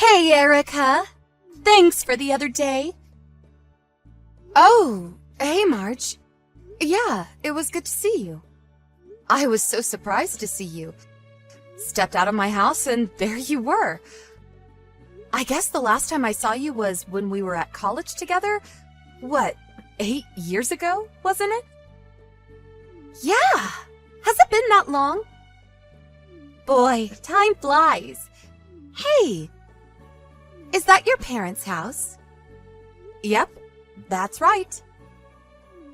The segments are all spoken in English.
Hey, Erica. Thanks for the other day. Oh, hey, Marge. Yeah, it was good to see you. I was so surprised to see you. Stepped out of my house and there you were. I guess the last time I saw you was when we were at college together. What, 8 years ago, wasn't it? Yeah! Has it been that long? Boy, time flies. Hey! Is that your parents' house? Yep, that's right.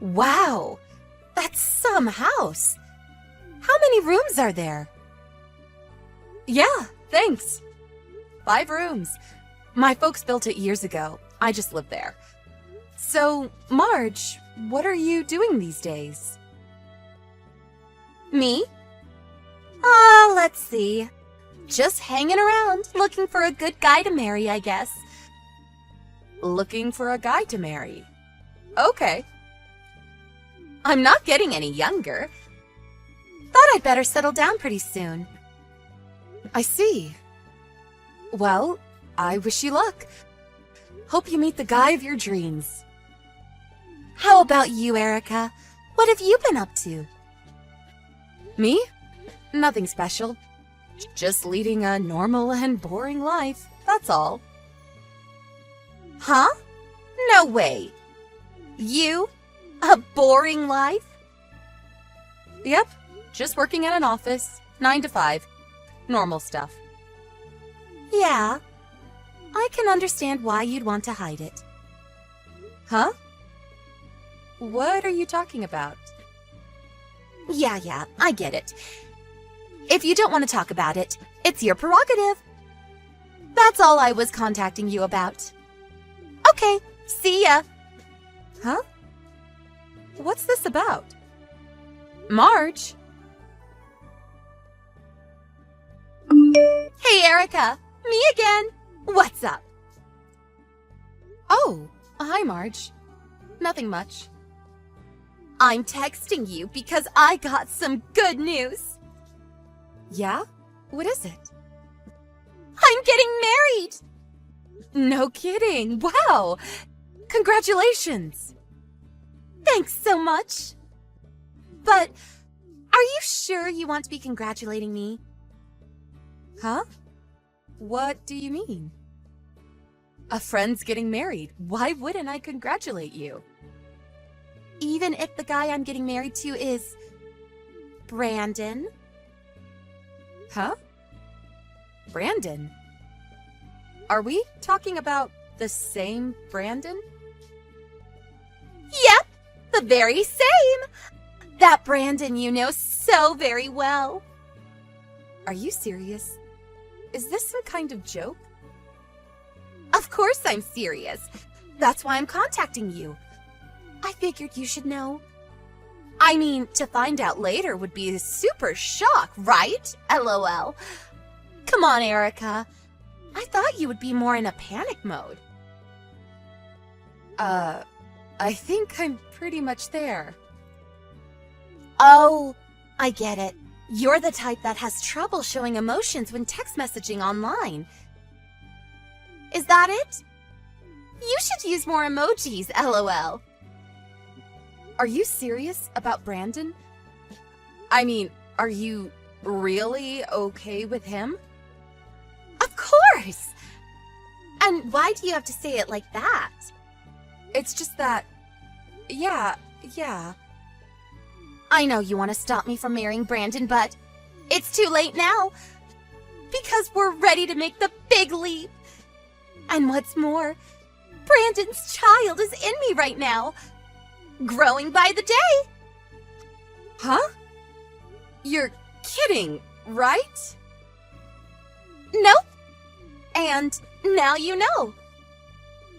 Wow! That's some house! How many rooms are there? Yeah, thanks. 5 rooms. My folks built it years ago. I just live there. So, Marge, what are you doing these days? Me? Let's see. Just hanging around, looking for a good guy to marry, I guess. Looking for a guy to marry? Okay. I'm not getting any younger. Thought I'd better settle down pretty soon. I see. Well, I wish you luck. Hope you meet the guy of your dreams. How about you, Erica? What have you been up to? Me? Nothing special. Just leading a normal and boring life, that's all. Huh? No way. You? A boring life? Yep, just working at an office, 9 to 5. Normal stuff. Yeah, I can understand why you'd want to hide it. Huh? What are you talking about? Yeah, I get it. If you don't want to talk about it, it's your prerogative. That's all I was contacting you about. Okay, see ya. Huh? What's this about? Marge? Hey, Erica. Me again. What's up? Oh, hi, Marge. Nothing much. I'm texting you because I got some good news. Yeah? What is it? I'm getting married! No kidding. Wow! Congratulations! Thanks so much. But are you sure you want to be congratulating me? Huh? What do you mean? A friend's getting married. Why wouldn't I congratulate you? Even if the guy I'm getting married to is Brandon? Huh? Brandon? Are we talking about the same Brandon? Yep, the very same! That Brandon you know so very well. Are you serious? Is this some kind of joke? Of course I'm serious. That's why I'm contacting you. I figured you should know. I mean, to find out later would be a super shock, right? LOL. Come on, Erica. I thought you would be more in a panic mode. I think I'm pretty much there. Oh, I get it. You're the type that has trouble showing emotions when text messaging online. Is that it? You should use more emojis, LOL. Are you serious about Brandon? I mean, are you really okay with him? Of course! And why do you have to say it like that? It's just that... Yeah. I know you want to stop me from marrying Brandon, but it's too late now. Because we're ready to make the big leap. And what's more, Brandon's child is in me right now. Growing by the day. Huh? You're kidding, right? Nope. And now you know.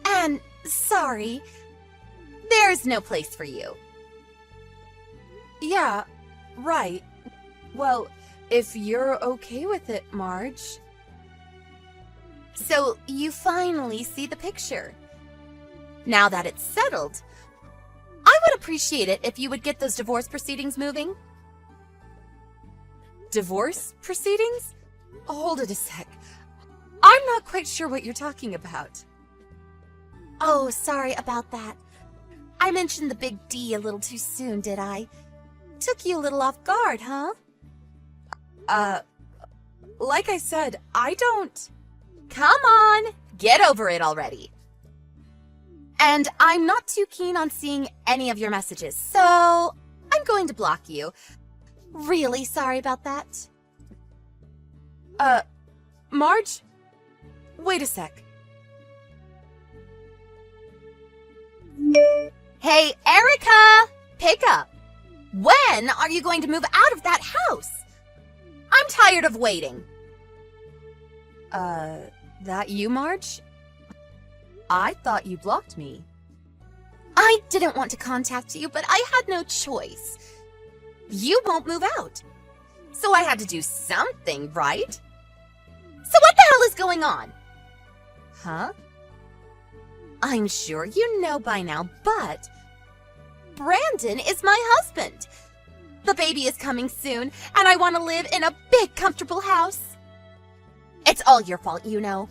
And sorry, there's no place for you. Yeah, right. Well, if you're okay with it, Marge. So you finally see the picture. Now that it's settled, I would appreciate it if you would get those divorce proceedings moving. Divorce proceedings? Hold it a sec. I'm not quite sure what you're talking about. Oh, sorry about that. I mentioned the big D a little too soon, did I? Took you a little off guard, huh? Like I said, I don't... Come on, get over it already. And I'm not too keen on seeing any of your messages, so I'm going to block you. Really sorry about that. Marge? Wait a sec. Hey, Erica! Pick up. When are you going to move out of that house? I'm tired of waiting. That you, Marge? I thought you blocked me. I didn't want to contact you, but I had no choice. You won't move out. So I had to do something, right? So what the hell is going on? Huh? I'm sure you know by now, but Brandon is my husband. The baby is coming soon, and I want to live in a big, comfortable house. It's all your fault, you know.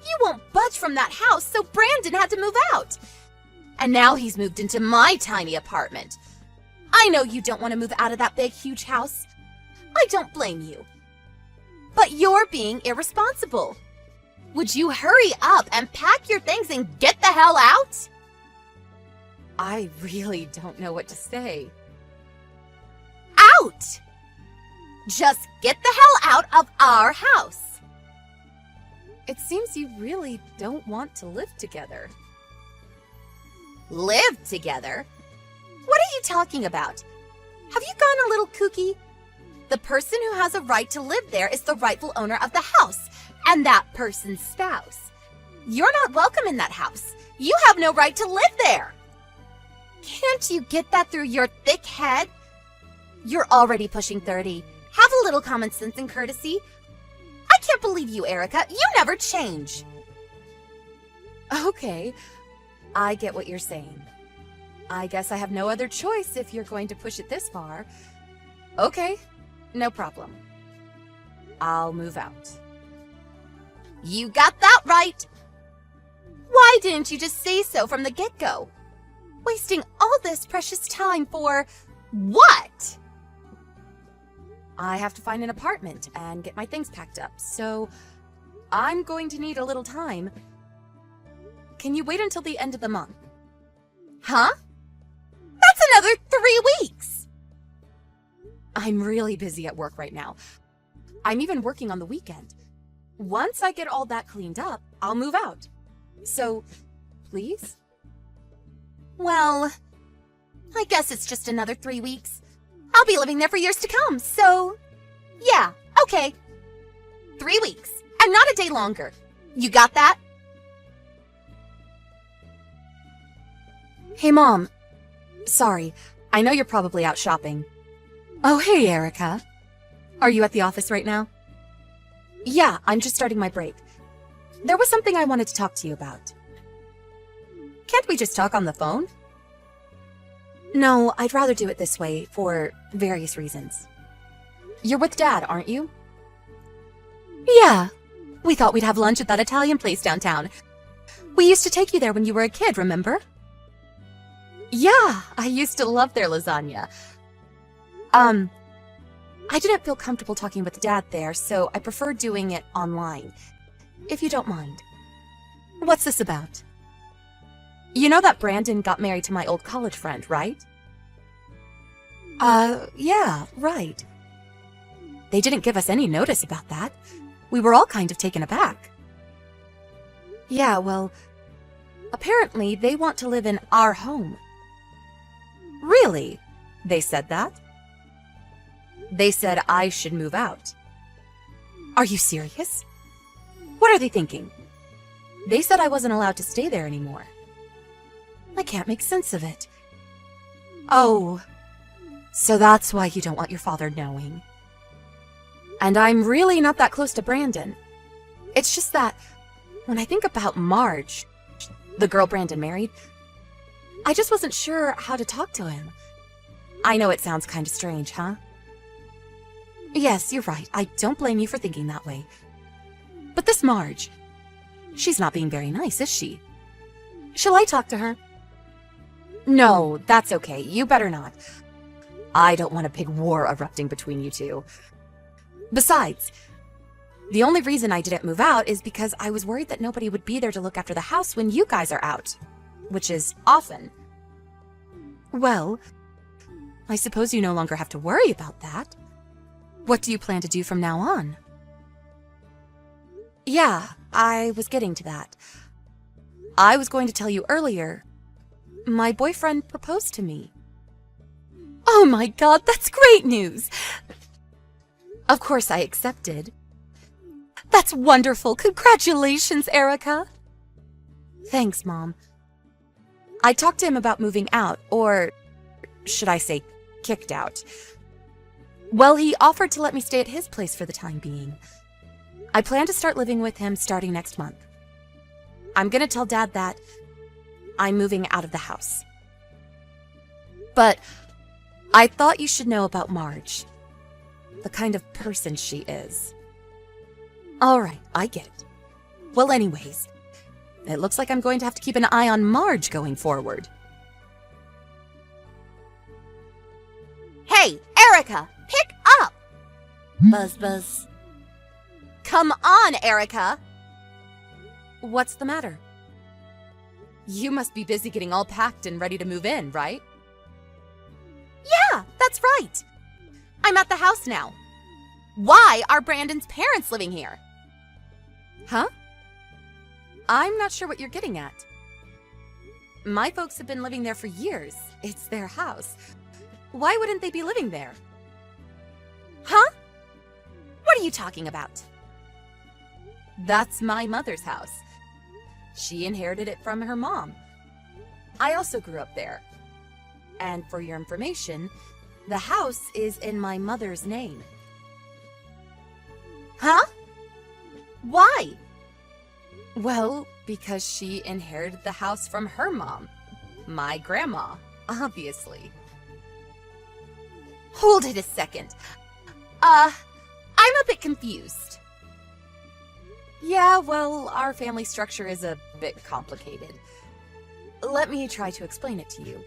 You won't budge from that house, so Brandon had to move out. And now he's moved into my tiny apartment. I know you don't want to move out of that big, huge house. I don't blame you. But you're being irresponsible. Would you hurry up and pack your things and get the hell out? I really don't know what to say. Out! Just get the hell out of our house. It seems you really don't want to live together. Live together? What are you talking about? Have you gone a little kooky? The person who has a right to live there is the rightful owner of the house, and that person's spouse. You're not welcome in that house. You have no right to live there. Can't you get that through your thick head? You're already pushing 30. Have a little common sense and courtesy. I can't believe you, Erica. You never change. Okay, I get what you're saying. I guess I have no other choice if you're going to push it this far. Okay, no problem. I'll move out. You got that right. Why didn't you just say so from the get-go? Wasting all this precious time for what? I have to find an apartment and get my things packed up, so I'm going to need a little time. Can you wait until the end of the month? Huh? That's another 3 weeks. I'm really busy at work right now. I'm even working on the weekend. Once I get all that cleaned up, I'll move out. So, please? Well, I guess it's just another 3 weeks. I'll be living there for years to come, so yeah, okay. 3 weeks, and not a day longer. You got that? Hey, Mom. Sorry, I know you're probably out shopping. Oh, hey, Erica. Are you at the office right now? Yeah, I'm just starting my break. There was something I wanted to talk to you about. Can't we just talk on the phone? No, I'd rather do it this way for various reasons. You're with Dad, aren't you? Yeah. We thought we'd have lunch at that Italian place downtown. We used to take you there when you were a kid, remember? Yeah, I used to love their lasagna. I didn't feel comfortable talking with Dad there, so I prefer doing it online, if you don't mind. What's this about? You know that Brandon got married to my old college friend, right? Yeah, right. They didn't give us any notice about that. We were all kind of taken aback. Yeah, well, apparently they want to live in our home. Really? They said that? They said I should move out. Are you serious? What are they thinking? They said I wasn't allowed to stay there anymore. I can't make sense of it. Oh, so that's why you don't want your father knowing. And I'm really not that close to Brandon. It's just that when I think about Marge, the girl Brandon married, I just wasn't sure how to talk to him. I know it sounds kind of strange, huh? Yes, you're right. I don't blame you for thinking that way. But this Marge, she's not being very nice, is she? Shall I talk to her? No, that's okay. You better not. I don't want a big war erupting between you two. Besides, the only reason I didn't move out is because I was worried that nobody would be there to look after the house when you guys are out, which is often. Well, I suppose you no longer have to worry about that. What do you plan to do from now on? Yeah, I was getting to that. I was going to tell you earlier. My boyfriend proposed to me. Oh my God, that's great news! Of course I accepted. That's wonderful! Congratulations, Erica! Thanks, Mom. I talked to him about moving out, or should I say, kicked out. Well, he offered to let me stay at his place for the time being. I plan to start living with him starting next month. I'm gonna tell Dad that I'm moving out of the house. But I thought you should know about Marge. The kind of person she is. Alright, I get it. Well, anyways, it looks like I'm going to have to keep an eye on Marge going forward. Hey, Erica, pick up! Buzz, buzz. Come on, Erica! What's the matter? You must be busy getting all packed and ready to move in, right? Yeah, that's right. I'm at the house now. Why are Brandon's parents living here? Huh? I'm not sure what you're getting at. My folks have been living there for years. It's their house. Why wouldn't they be living there? Huh? What are you talking about? That's my mother's house. She inherited it from her mom. I also grew up there. And for your information, the house is in my mother's name. Huh? Why? Well, because she inherited the house from her mom. My grandma, obviously. Hold it a second. I'm a bit confused. Yeah, well, our family structure is a bit complicated. Let me try to explain it to you.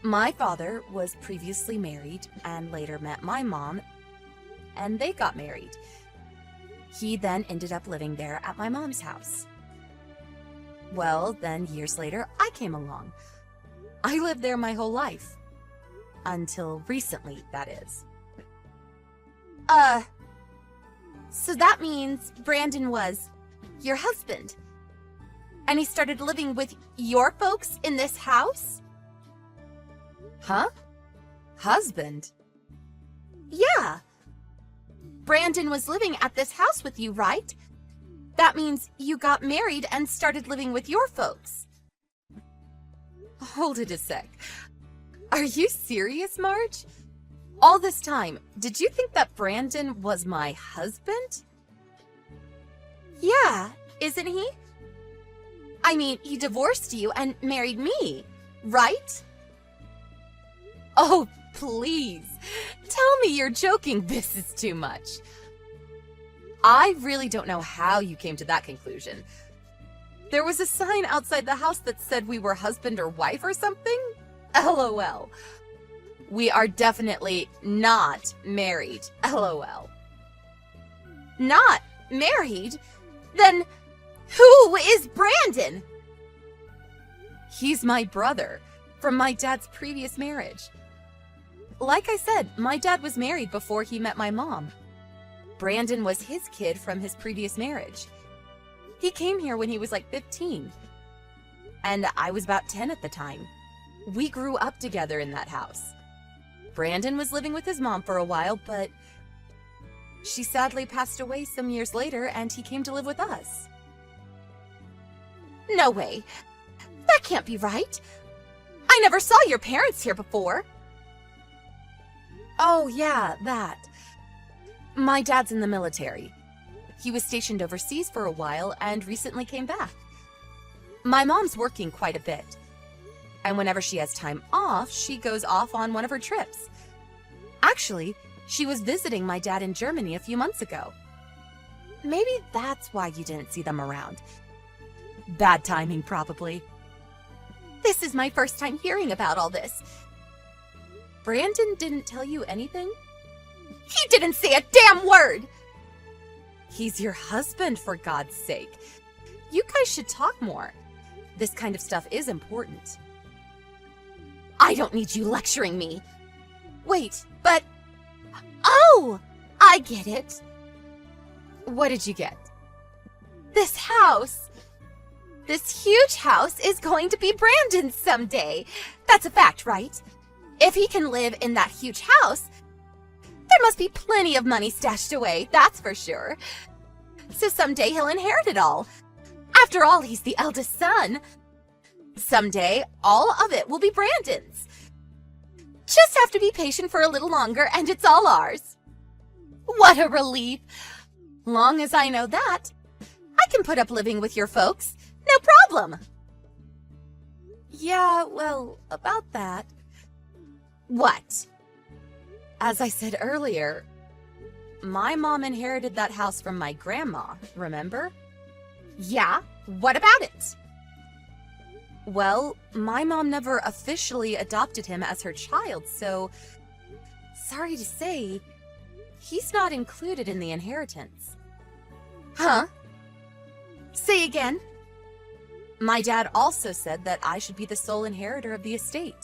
My father was previously married and later met my mom, and they got married. He then ended up living there at my mom's house. Well, then years later, I came along. I lived there my whole life. Until recently, that is. So that means Brandon was your husband. And he started living with your folks in this house? Huh? Husband? Yeah. Brandon was living at this house with you, right? That means you got married and started living with your folks. Hold it a sec. Are you serious, Marge? All this time, did you think that Brandon was my husband? Yeah, isn't he? I mean, he divorced you and married me, right? Oh, please. Tell me you're joking. This is too much. I really don't know how you came to that conclusion. There was a sign outside the house that said we were husband or wife or something? LOL. We are definitely not married. LOL. Not married? Then who is Brandon? He's my brother from my dad's previous marriage. Like I said, my dad was married before he met my mom. Brandon was his kid from his previous marriage. He came here when he was like 15. And I was about 10 at the time. We grew up together in that house. Brandon was living with his mom for a while, but she sadly passed away some years later and he came to live with us. No way. That can't be right. I never saw your parents here before. Oh, yeah, that. My dad's in the military. He was stationed overseas for a while and recently came back. My mom's working quite a bit. And whenever she has time off, she goes off on one of her trips. Actually, she was visiting my dad in Germany a few months ago. Maybe that's why you didn't see them around. Bad timing, probably. This is my first time hearing about all this. Brandon didn't tell you anything? He didn't say a damn word! He's your husband, for God's sake. You guys should talk more. This kind of stuff is important. I don't need you lecturing me. Wait, But... Oh! I get it. what did you get? This house. This huge house is going to be Brandon's someday. That's a fact, right? If he can live in that huge house, there must be plenty of money stashed away, that's for sure. So someday he'll inherit it all. After all, he's the eldest son. Someday, all of it will be Brandon's. Just have to be patient for a little longer and it's all ours. What a relief. Long as I know that, I can put up living with your folks. No problem. Yeah, well, about that. What? As I said earlier, my mom inherited that house from my grandma, remember? Yeah, what about it? Well, my mom never officially adopted him as her child, so sorry to say, he's not included in the inheritance. Huh? Say again. My dad also said that I should be the sole inheritor of the estate.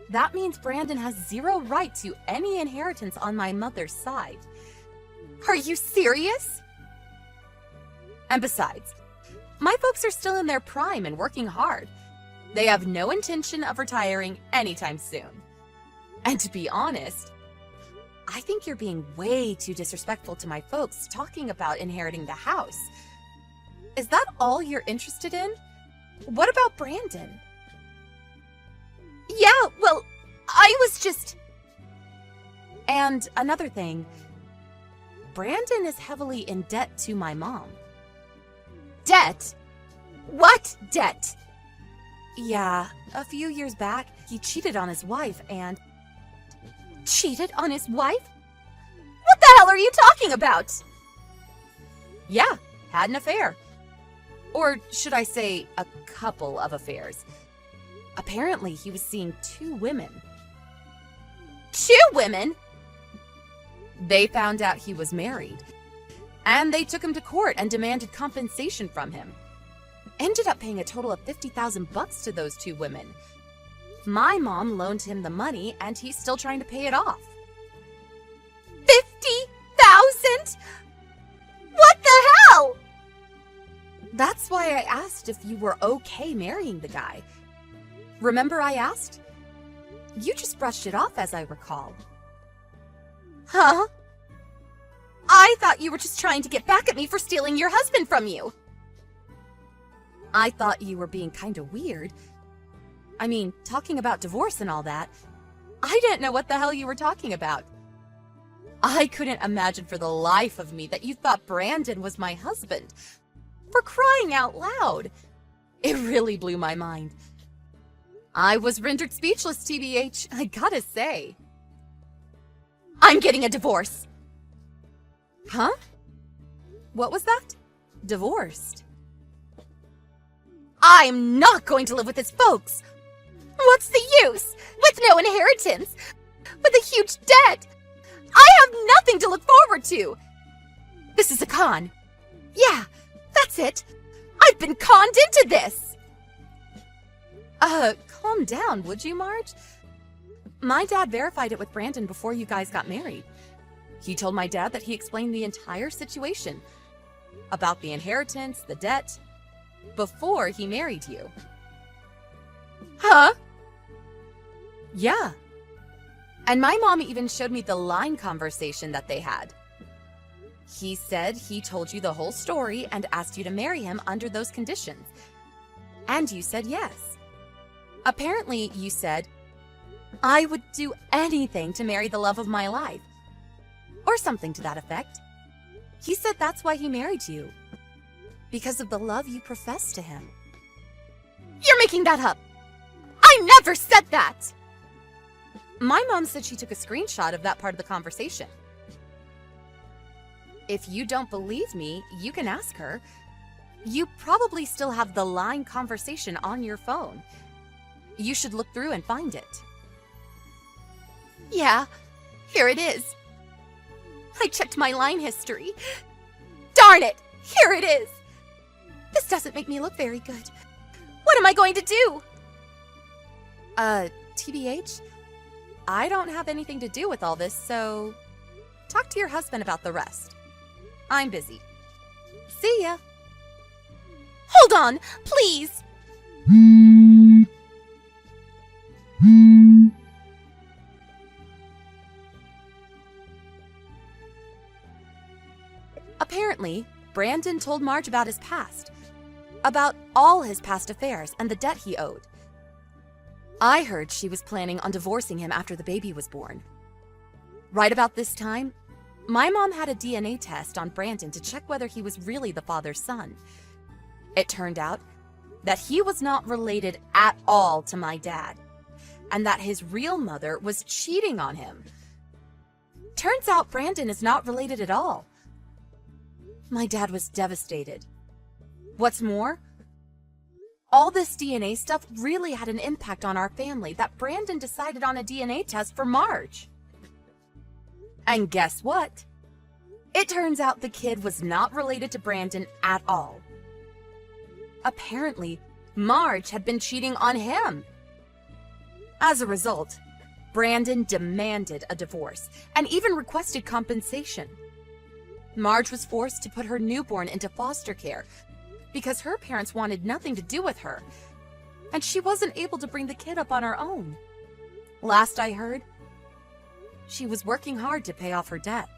That means Brandon has zero right to any inheritance on my mother's side. Are you serious? And besides, my folks are still in their prime and working hard. They have no intention of retiring anytime soon. And to be honest, I think you're being way too disrespectful to my folks talking about inheriting the house. Is that all you're interested in? What about Brandon? Yeah, well, I was just... And another thing, Brandon is heavily in debt to my mom. Debt? What debt? Yeah, a few years back, he cheated on his wife and... Cheated on his wife? What the hell are you talking about? Yeah, had an affair. Or should I say, a couple of affairs. Apparently, he was seeing 2 women. 2 women? They found out he was married, and they took him to court and demanded compensation from him. Ended up paying a total of $50,000 to those 2 women. My mom loaned him the money, and he's still trying to pay it off. 50,000? What the hell? That's why I asked if you were okay marrying the guy. Remember I asked? You just brushed it off, as I recall. Huh? I thought you were just trying to get back at me for stealing your husband from you. I thought you were being kind of weird. I mean, talking about divorce and all that. I didn't know what the hell you were talking about. I couldn't imagine for the life of me that you thought Brandon was my husband. For crying out loud. It really blew my mind. I was rendered speechless, TBH, I gotta say. I'm getting a divorce. Huh? What was that? Divorced. I'm not going to live with his folks. What's the use? With no inheritance, with a huge debt, I have nothing to look forward to. This is a con. Yeah, that's it. I've been conned into this. Calm down, would you, Marge? My dad verified it with Brandon before you guys got married. He told my dad that he explained the entire situation about the inheritance, the debt, before he married you. Huh? Yeah. And my mom even showed me the line conversation that they had. He said he told you the whole story and asked you to marry him under those conditions. And you said yes. Apparently, you said, I would do anything to marry the love of my life. Or something to that effect. He said that's why he married you. Because of the love you profess to him. You're making that up. I never said that. My mom said she took a screenshot of that part of the conversation. If you don't believe me, you can ask her. You probably still have the line conversation on your phone. You should look through and find it. Yeah, here it is. I checked my line history. Darn it! Here it is! This doesn't make me look very good. What am I going to do? TBH? I don't have anything to do with all this, so talk to your husband about the rest. I'm busy. See ya. Hold on, please! Apparently, Brandon told Marge about his past, about all his past affairs and the debt he owed. I heard she was planning on divorcing him after the baby was born. Right about this time, my mom had a DNA test on Brandon to check whether he was really the father's son. It turned out that he was not related at all to my dad, and that his real mother was cheating on him. Turns out Brandon is not related at all. My dad was devastated. What's more, all this DNA stuff really had an impact on our family that Brandon decided on a DNA test for Marge. And guess what? It turns out the kid was not related to Brandon at all. Apparently, Marge had been cheating on him. As a result, Brandon demanded a divorce and even requested compensation. Marge was forced to put her newborn into foster care because her parents wanted nothing to do with her, and she wasn't able to bring the kid up on her own. Last I heard, she was working hard to pay off her debts.